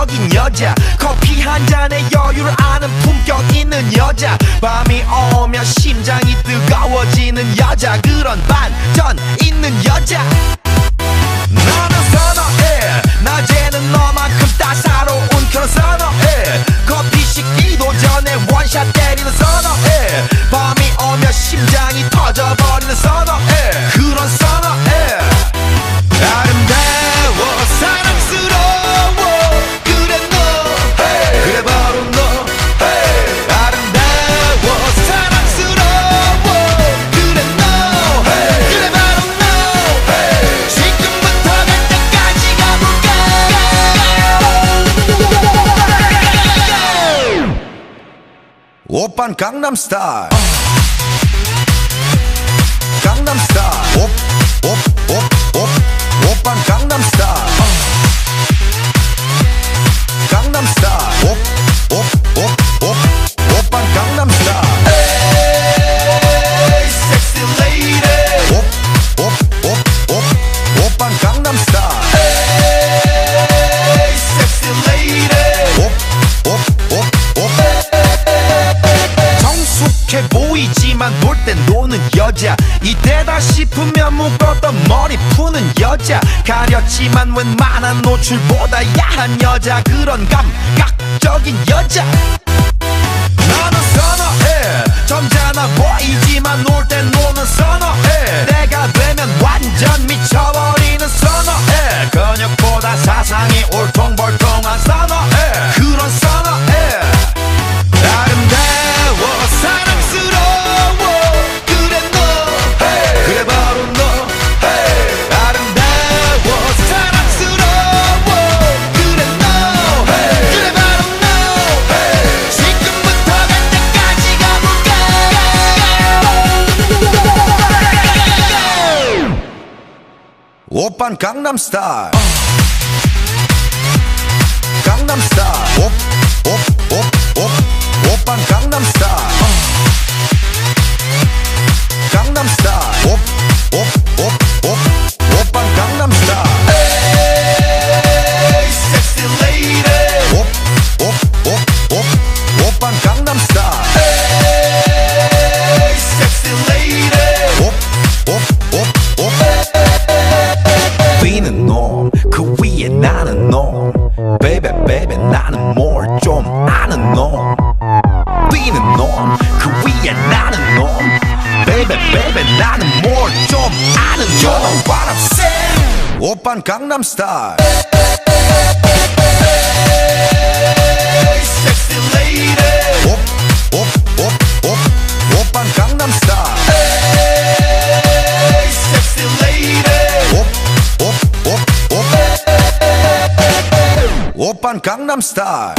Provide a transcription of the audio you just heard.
감각적인 여자, 커피 한 잔에 여유를 아는 품격 있는 여자, 밤이 오면 심장이 뜨거워지는 여자, 그런 반전 있는 여자. 나는 선어해, 낮에는 너만큼 따사로운 그런 선어해, 커피 식기도 전에 원샷 때리는 선어해, 밤이 오면 심장이 터져버리는 선어해, 그런 선어해. 아름다워 사랑스러워 그래 너, hey. 그래 바로 너, hey. 아름다워 사랑스러워 그래 너, hey. 그래 바로 너, hey. 지금부터 갈 때까지 가볼까. 오빤 강남스타일, 강남스타일, 오빤 강남스타일, 강남스타일, 오빤 강남스타일. Hey, sexy lady. 오빤 강남스타일. Hey, sexy lady. 성숙해 보이지만 놀 땐 노는 여자, 이때다 싶으면 묶었던 머리 푸는 여자, 가렸지만 웬만한 노출보다 야한 여자, 그런 감각적인 여자. 나는 선어해, 점잖아 보이지만 놀 땐 노는 선어해, 내가 되면 완전 미쳐버리는 선어해, 근육보다 사상이 울퉁불퉁한 선어해, 그런 선어해. 아름다워 사랑스러워 그래 너, hey. 그래 바로 너, hey. 아름다워 사랑스러워 그래 너, hey. 그래 바로 너, hey. 지금부터 갈 때까지 가볼까. 오빤 강남스타일, 강남스타일, 오빤 강남스타일, 강남스타일, 오빤 강남스타일. Hey, sexy lady. 오빤 강남스타일. Hey, sexy lady. 뛰는 놈, 그 위에 나는 놈, baby baby 나는 뭘 좀 아는 놈, 뛰는 놈, 그 위에 나는 놈, baby baby 나는 뭘 좀 아는 놈. You know what I'm saying? 오빤 강남스타일. Hey, sexy lady. 오빤 강남스타일. Hey, sexy lady. 오빤 강남스타일.